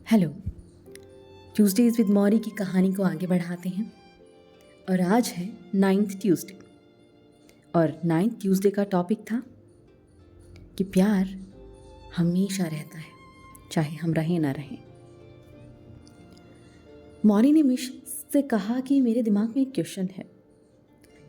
Hello. Tuesdays with मौरी की कहानी को आगे बढ़ाते हैं और आज है 9th ट्यूसडे। और 9th ट्यूसडे का टॉपिक था कि प्यार हमेशा रहता है, चाहे हम रहें ना रहें। मौरी ने मिश से कहा कि मेरे दिमाग में एक क्वेश्चन है,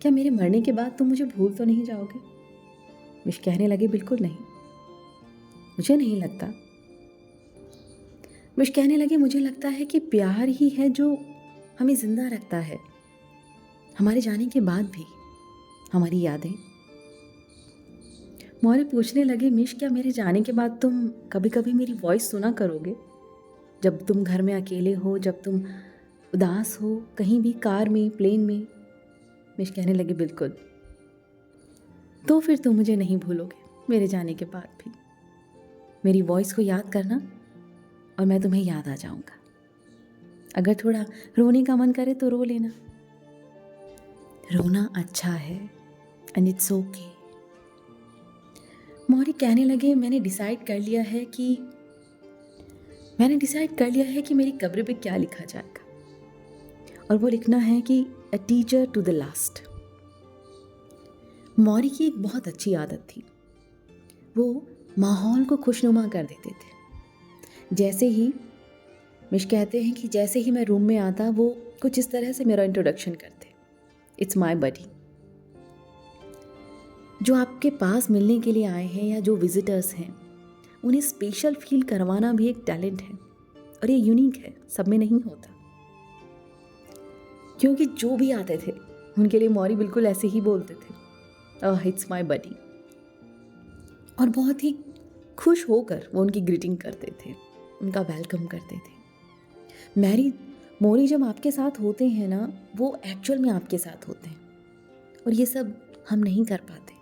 क्या मेरे मरने के बाद तुम मुझे भूल तो नहीं जाओगे? मिश कहने लगे, बिल्कुल नहीं, मुझे नहीं लगता। मिश कहने लगे, मुझे लगता है कि प्यार ही है जो हमें जिंदा रखता है, हमारे जाने के बाद भी हमारी यादें। मौरी पूछने लगे, मिश क्या मेरे जाने के बाद तुम कभी कभी मेरी वॉइस सुना करोगे? जब तुम घर में अकेले हो, जब तुम उदास हो, कहीं भी कार में, प्लेन में? मिश कहने लगे, बिल्कुल। तो फिर तुम मुझे नहीं भूलोगे मेरे जाने के बाद भी। मेरी वॉइस को याद करना और मैं तुम्हें याद आ जाऊंगा। अगर थोड़ा रोने का मन करे तो रो लेना। रोना अच्छा है एंड इट्स ओके। मौरी कहने लगे, मैंने डिसाइड कर लिया है कि मेरी कब्र पे क्या लिखा जाएगा, और वो लिखना है कि a teacher to the last. मौरी की एक बहुत अच्छी आदत थी, वो माहौल को खुशनुमा कर देते थे। जैसे ही मिश कहते हैं कि जैसे ही मैं रूम में आता, वो कुछ इस तरह से मेरा इंट्रोडक्शन करते, इट्स माय बडी। जो आपके पास मिलने के लिए आए हैं या जो विजिटर्स हैं, उन्हें स्पेशल फील करवाना भी एक टैलेंट है, और ये यूनिक है, सब में नहीं होता। क्योंकि जो भी आते थे उनके लिए मौरी बिल्कुल ऐसे ही बोलते थे, इट्स माय बडी। और बहुत ही खुश होकर वो उनकी ग्रीटिंग करते थे, उनका वेलकम करते थे। मौरी जब आपके साथ होते हैं ना, वो एक्चुअल में आपके साथ होते हैं, और ये सब हम नहीं कर पाते।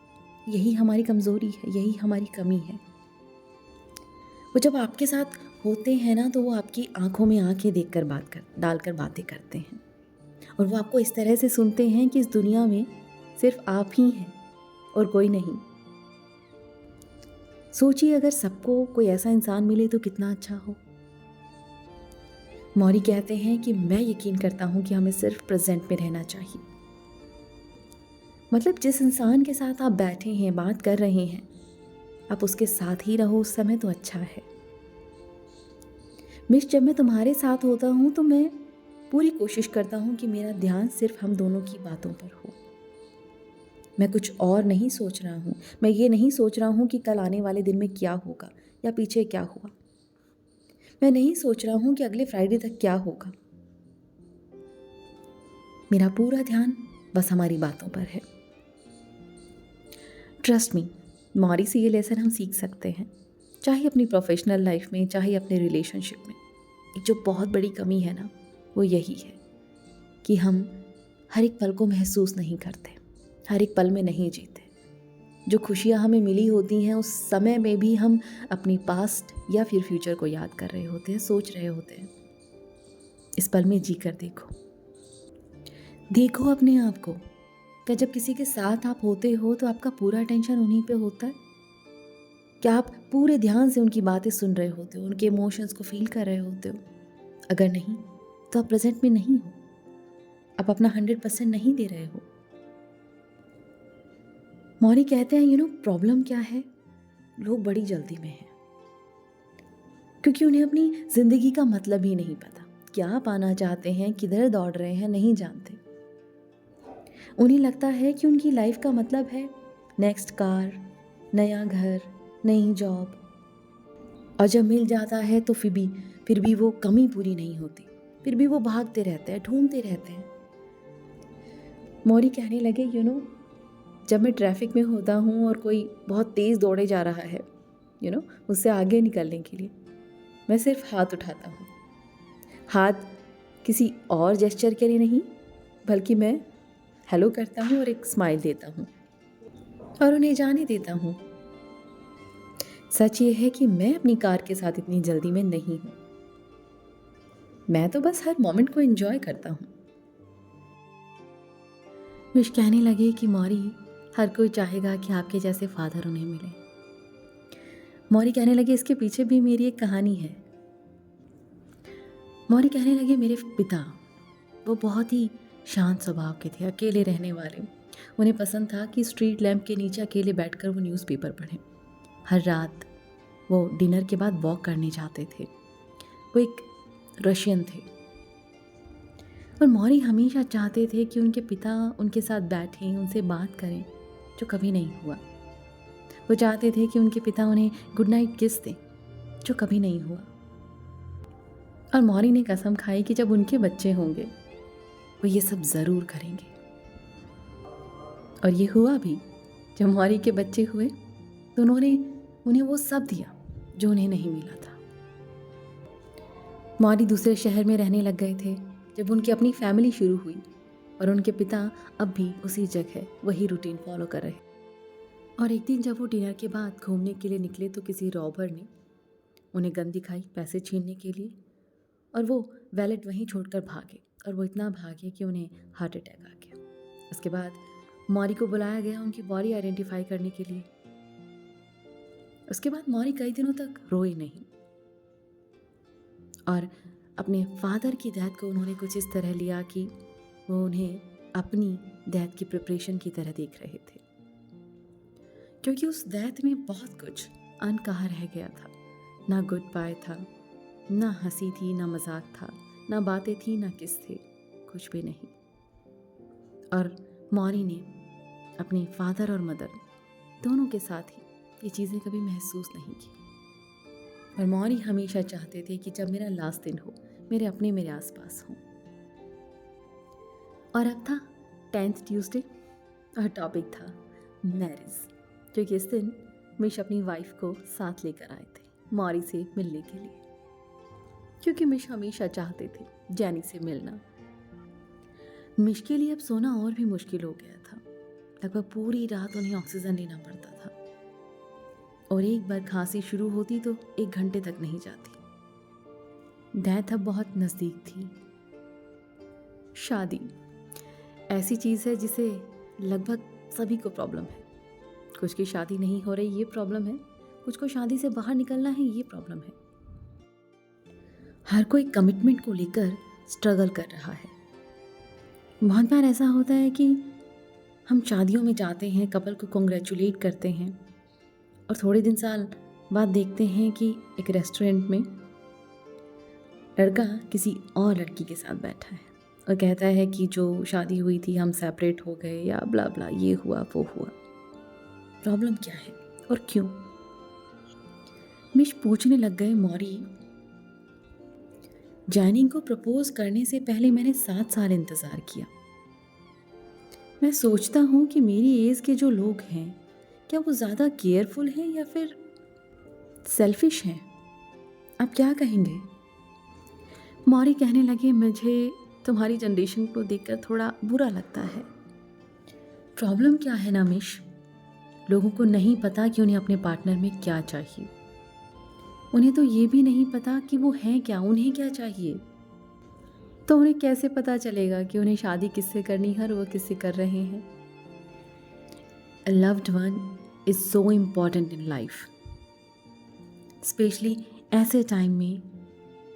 यही हमारी कमज़ोरी है, यही हमारी कमी है। वो जब आपके साथ होते हैं ना, तो वो आपकी आंखों में आंखें डालकर बातें करते हैं, और वो आपको इस तरह से सुनते हैं कि इस दुनिया में सिर्फ आप ही हैं और कोई नहीं। सोचिए, अगर सबको कोई ऐसा इंसान मिले तो कितना अच्छा हो। मौरी कहते हैं कि मैं यकीन करता हूं कि हमें सिर्फ प्रेजेंट में रहना चाहिए। मतलब जिस इंसान के साथ आप बैठे हैं, बात कर रहे हैं, आप उसके साथ ही रहो उस समय तो अच्छा है। मिश, जब मैं तुम्हारे साथ होता हूँ तो मैं पूरी कोशिश करता हूँ कि मेरा ध्यान सिर्फ हम दोनों की बातों पर हो। मैं कुछ और नहीं सोच रहा हूँ। मैं ये नहीं सोच रहा हूँ कि कल आने वाले दिन में क्या होगा या पीछे क्या हुआ। मैं नहीं सोच रहा हूँ कि अगले फ्राइडे तक क्या होगा। मेरा पूरा ध्यान बस हमारी बातों पर है। ट्रस्ट मी, मौरी से ये लेसन हम सीख सकते हैं, चाहे अपनी प्रोफेशनल लाइफ में, चाहे अपने रिलेशनशिप में। एक जो बहुत बड़ी कमी है ना, वो यही है कि हम हर एक पल को महसूस नहीं करते, हर एक पल में नहीं जीते। जो खुशियाँ हमें मिली होती हैं, उस समय में भी हम अपनी पास्ट या फिर फ्यूचर को याद कर रहे होते हैं, सोच रहे होते हैं। इस पल में जी कर देखो अपने आप को। क्या जब किसी के साथ आप होते हो तो आपका पूरा अटेंशन उन्हीं पे होता है? क्या आप पूरे ध्यान से उनकी बातें सुन रहे होते हो, उनके इमोशंस को फील कर रहे होते हो? अगर नहीं, तो आप प्रेजेंट में नहीं हो, आप अपना 100% नहीं दे रहे हो। मौरी कहते हैं, प्रॉब्लम क्या है? लोग बड़ी जल्दी में हैं, क्योंकि उन्हें अपनी जिंदगी का मतलब ही नहीं पता। क्या पाना चाहते हैं, किधर दौड़ रहे हैं, नहीं जानते। उन्हें लगता है कि उनकी लाइफ का मतलब है नेक्स्ट कार, नया घर, नई जॉब, और जब मिल जाता है तो फिर भी वो कमी पूरी नहीं होती। फिर भी वो भागते रहते हैं, ढूंढते रहते हैं। मौरी कहने लगे, जब मैं ट्रैफिक में होता हूँ और कोई बहुत तेज़ दौड़े जा रहा है, उससे आगे निकलने के लिए, मैं सिर्फ हाथ उठाता हूँ। हाथ किसी और जेस्चर के लिए नहीं, बल्कि मैं हेलो करता हूँ और एक स्माइल देता हूँ और उन्हें जाने देता हूँ। सच ये है कि मैं अपनी कार के साथ इतनी जल्दी में नहीं हूँ। मैं तो बस हर मोमेंट को एंजॉय करता हूँ। मिश कहने लगे कि मौरी, हर कोई चाहेगा कि आपके जैसे फादर उन्हें मिले। मौरी कहने लगे, इसके पीछे भी मेरी एक कहानी है। मौरी कहने लगे मेरे पिता वो बहुत ही शांत स्वभाव के थे, अकेले रहने वाले। उन्हें पसंद था कि स्ट्रीट लैंप के नीचे अकेले बैठकर वो न्यूज़पेपर पढ़ें। हर रात वो डिनर के बाद वॉक करने जाते थे। वो एक रशियन थे और मौरी हमेशा चाहते थे कि उनके पिता उनके साथ बैठें, उनसे बात करें, जो कभी नहीं हुआ। वो चाहते थे कि उनके पिता उन्हें गुड नाइट किस दें, जो कभी नहीं हुआ। और मौरी ने कसम खाई कि जब उनके बच्चे होंगे वो ये सब ज़रूर करेंगे। और ये हुआ भी। जब मौरी के बच्चे हुए तो उन्होंने उन्हें वो सब दिया जो उन्हें नहीं मिला था। मौरी दूसरे शहर में रहने लग गए थे जब उनकी अपनी फैमिली शुरू हुई और उनके पिता अब भी उसी जगह वही रूटीन फॉलो कर रहे। और एक दिन जब वो डिनर के बाद घूमने के लिए निकले तो किसी रॉबर ने उन्हें गन दिखाई पैसे छीनने के लिए, और वो वैलेट वहीं छोड़कर भागे। और वो इतना भागे कि उन्हें हार्ट अटैक आ गया। उसके बाद मौरी को बुलाया गया उनकी बॉडी आइडेंटिफाई करने के लिए। उसके बाद मौरी कई दिनों तक रोए नहीं और अपने फादर की डेथ को उन्होंने कुछ इस तरह लिया कि वो उन्हें अपनी डेथ की प्रिपरेशन की तरह देख रहे थे, क्योंकि उस डेथ में बहुत कुछ अनकहा रह गया था। ना गुड बाय था, ना हंसी थी, ना मजाक था, ना बातें थी, ना किस थे, कुछ भी नहीं। और मौरी ने अपने फादर और मदर दोनों के साथ ही ये चीज़ें कभी महसूस नहीं की। और मौरी हमेशा चाहते थे कि जब मेरा लास्ट दिन हो मेरे अपने मेरे आसपास हों। और अब था 10th ट्यूसडे और टॉपिक था मैरिज, क्योंकि इस दिन मिश अपनी वाइफ को साथ लेकर आए थे मौरी से मिलने के लिए, क्योंकि मिश हमेशा चाहते थे जैनी से मिलना। मिश के लिए अब सोना और भी मुश्किल हो गया था। लगभग पूरी रात उन्हें ऑक्सीजन लेना पड़ता था और एक बार खांसी शुरू होती तो 1 घंटे तक नहीं जाती। डेथ अब बहुत नज़दीक थी। शादी ऐसी चीज़ है जिसे लगभग सभी को प्रॉब्लम है। कुछ की शादी नहीं हो रही, ये प्रॉब्लम है। कुछ को शादी से बाहर निकलना है, ये प्रॉब्लम है। हर कोई कमिटमेंट को लेकर स्ट्रगल कर रहा है। बहुत बार ऐसा होता है कि हम शादियों में जाते हैं, कपल को कॉन्ग्रेचुलेट करते हैं और थोड़े दिन साल बाद देखते हैं कि एक रेस्टोरेंट में लड़का किसी और लड़की के साथ बैठा है और कहता है कि जो शादी हुई थी हम सेपरेट हो गए या ब्ला ब्ला, ये हुआ वो हुआ। प्रॉब्लम क्या है और क्यों? मिश पूछने लग गए, मौरी जैनी को प्रपोज करने से पहले मैंने 7 साल इंतज़ार किया। मैं सोचता हूँ कि मेरी एज के जो लोग हैं क्या वो ज़्यादा केयरफुल हैं या फिर सेल्फिश हैं? आप क्या कहेंगे? मौरी कहने लगे, मुझे तुम्हारी जनरेशन को देखकर थोड़ा बुरा लगता है। प्रॉब्लम क्या है ना मिश, लोगों को नहीं पता कि उन्हें अपने पार्टनर में क्या चाहिए। उन्हें तो ये भी नहीं पता कि वो हैं क्या, उन्हें क्या चाहिए। तो उन्हें कैसे पता चलेगा कि उन्हें शादी किससे करनी है और वो किससे कर रहे हैं? A loved one is so important in life, specially ऐसे टाइम में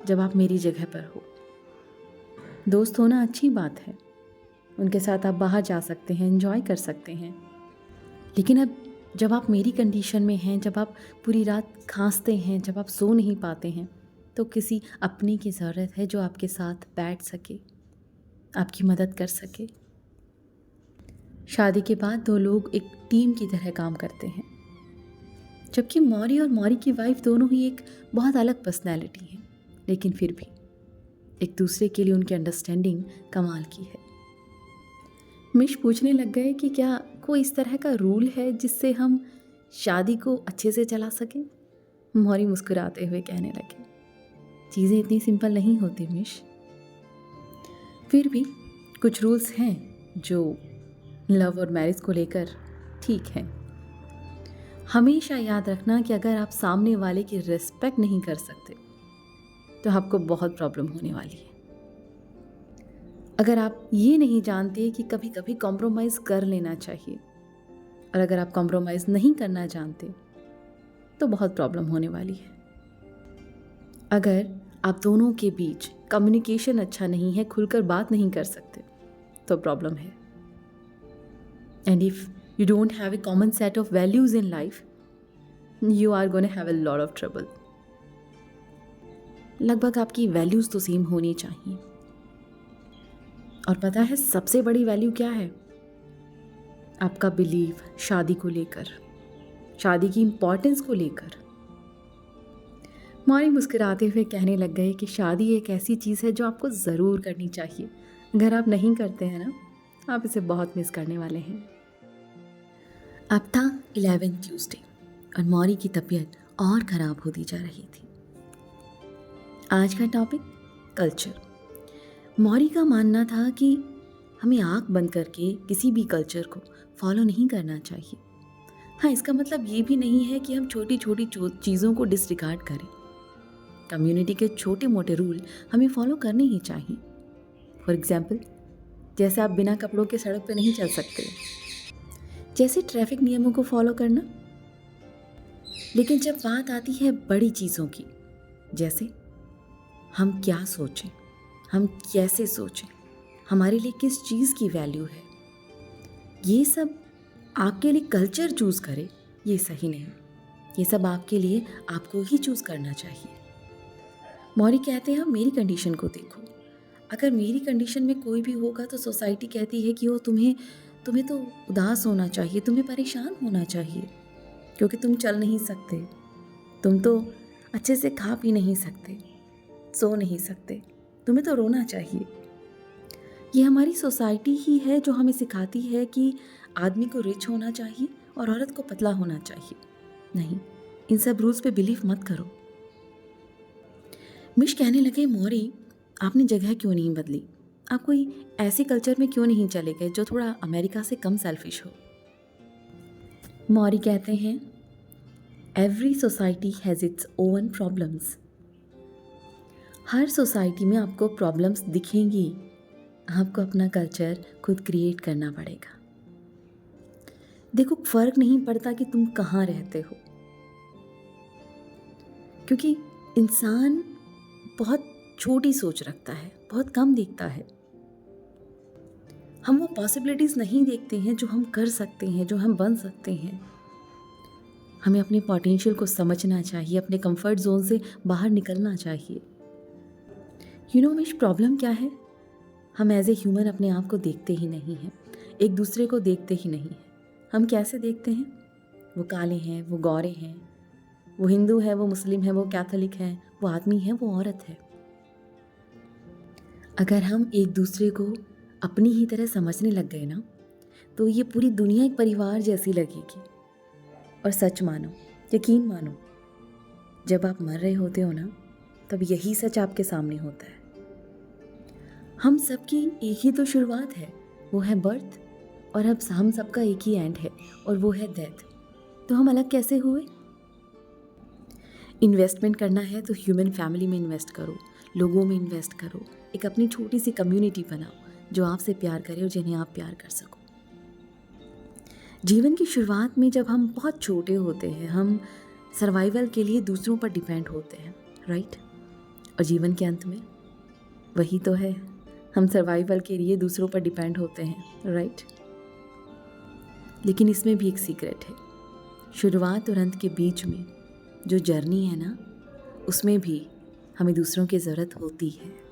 जब आप मेरी जगह पर हो। दोस्त होना अच्छी बात है, उनके साथ आप बाहर जा सकते हैं, एंजॉय कर सकते हैं। लेकिन अब जब आप मेरी कंडीशन में हैं, जब आप पूरी रात खांसते हैं, जब आप सो नहीं पाते हैं, तो किसी अपने की ज़रूरत है जो आपके साथ बैठ सके, आपकी मदद कर सके। शादी के बाद 2 लोग एक टीम की तरह काम करते हैं, जबकि मौरी और मौरी की वाइफ दोनों ही एक बहुत अलग पर्सनैलिटी हैं, लेकिन फिर भी एक दूसरे के लिए उनकी अंडरस्टैंडिंग कमाल की है। मिश पूछने लग गए कि क्या कोई इस तरह का रूल है जिससे हम शादी को अच्छे से चला सकें? मौरी मुस्कुराते हुए कहने लगे, चीज़ें इतनी सिंपल नहीं होती मिश। फिर भी कुछ रूल्स हैं जो लव और मैरिज को लेकर ठीक हैं। हमेशा याद रखना कि अगर आप सामने वाले की रिस्पेक्ट नहीं कर सकते तो आपको बहुत प्रॉब्लम होने वाली है। अगर आप ये नहीं जानते कि कभी कभी कॉम्प्रोमाइज़ कर लेना चाहिए, और अगर आप कॉम्प्रोमाइज़ नहीं करना जानते तो बहुत प्रॉब्लम होने वाली है। अगर आप दोनों के बीच कम्युनिकेशन अच्छा नहीं है, खुलकर बात नहीं कर सकते, तो प्रॉब्लम है। And if you don't have a common set of values in life, you are gonna have a lot of trouble. लगभग आपकी वैल्यूज तो सेम होनी चाहिए। और पता है सबसे बड़ी वैल्यू क्या है? आपका बिलीव शादी को लेकर, शादी की इम्पोर्टेंस को लेकर। मौरी मुस्कुराते हुए कहने लग गए कि शादी एक ऐसी चीज़ है जो आपको ज़रूर करनी चाहिए। अगर आप नहीं करते हैं ना, आप इसे बहुत मिस करने वाले हैं। अब था 11 ट्यूसडे और मौरी की तबीयत और ख़राब होती जा रही थी। आज का टॉपिक कल्चर। मौरी का मानना था कि हमें आँख बंद करके किसी भी कल्चर को फॉलो नहीं करना चाहिए। हाँ, इसका मतलब ये भी नहीं है कि हम छोटी छोटी चीज़ों को डिसरिगार्ड करें। कम्युनिटी के छोटे मोटे रूल हमें फॉलो करने ही चाहिए। फॉर एग्जाम्पल, जैसे आप बिना कपड़ों के सड़क पर नहीं चल सकते, जैसे ट्रैफिक नियमों को फॉलो करना। लेकिन जब बात आती है बड़ी चीज़ों की, जैसे हम क्या सोचें, हम कैसे सोचें, हमारे लिए किस चीज़ की वैल्यू है, ये सब आपके लिए कल्चर चूज़ करे, ये सही नहीं। ये सब आपके लिए आपको ही चूज़ करना चाहिए। मौरी कहते हैं, मेरी कंडीशन को देखो। अगर मेरी कंडीशन में कोई भी होगा तो सोसाइटी कहती है कि वो तुम्हें तो उदास होना चाहिए, तुम्हें परेशान होना चाहिए, क्योंकि तुम चल नहीं सकते, तुम तो अच्छे से खा पी नहीं सकते, सो नहीं सकते, तुम्हें तो रोना चाहिए। ये हमारी सोसाइटी ही है जो हमें सिखाती है कि आदमी को रिच होना चाहिए और औरत को पतला होना चाहिए। नहीं, इन सब रूल्स पे बिलीव मत करो। मिश कहने लगे, मौरी आपने जगह क्यों नहीं बदली? आप कोई ऐसे कल्चर में क्यों नहीं चले गए जो थोड़ा अमेरिका से कम सेल्फिश हो? मौरी कहते हैं, every society has its own problems. Her society में आपको प्रॉब्लम्स दिखेंगी। आपको अपना कल्चर खुद क्रिएट करना पड़ेगा। देखो, फर्क नहीं पड़ता कि तुम कहाँ रहते हो, क्योंकि इंसान बहुत छोटी सोच रखता है, बहुत कम देखता है। हम वो पॉसिबिलिटीज़ नहीं देखते हैं जो हम कर सकते हैं, जो हम बन सकते हैं। हमें अपने पोटेंशियल को समझना चाहिए, अपने कंफर्ट जोन से बाहर निकलना चाहिए। मिश, प्रॉब्लम क्या है? हम एज ए ह्यूमन अपने आप को देखते ही नहीं हैं, एक दूसरे को देखते ही नहीं हैं। हम कैसे देखते हैं? वो काले हैं, वो गोरे हैं, वो हिंदू है, वो मुस्लिम है, वो कैथोलिक है, वो आदमी है, वो औरत है। अगर हम एक दूसरे को अपनी ही तरह समझने लग गए ना, तो ये पूरी दुनिया एक परिवार जैसी लगेगी। और सच मानो, यकीन मानो, जब आप मर रहे होते हो ना, तब यही सच आपके सामने होता है। हम सबकी एक ही तो शुरुआत है, वो है बर्थ, और अब हम सबका एक ही एंड है, और वो है डेथ। तो हम अलग कैसे हुए? इन्वेस्टमेंट करना है तो ह्यूमन फैमिली में इन्वेस्ट करो, लोगों में इन्वेस्ट करो, एक अपनी छोटी सी कम्युनिटी बनाओ जो आपसे प्यार करे और जिन्हें आप प्यार कर सको। जीवन की शुरुआत में जब हम बहुत छोटे होते हैं, हम सर्वाइवल के लिए दूसरों पर डिपेंड होते हैं, राइट? और जीवन के अंत में वही तो है, हम सर्वाइवल के लिए दूसरों पर डिपेंड होते हैं, राइट? लेकिन इसमें भी एक सीक्रेट है। शुरुआत और अंत के बीच में जो जर्नी है ना, उसमें भी हमें दूसरों की ज़रूरत होती है।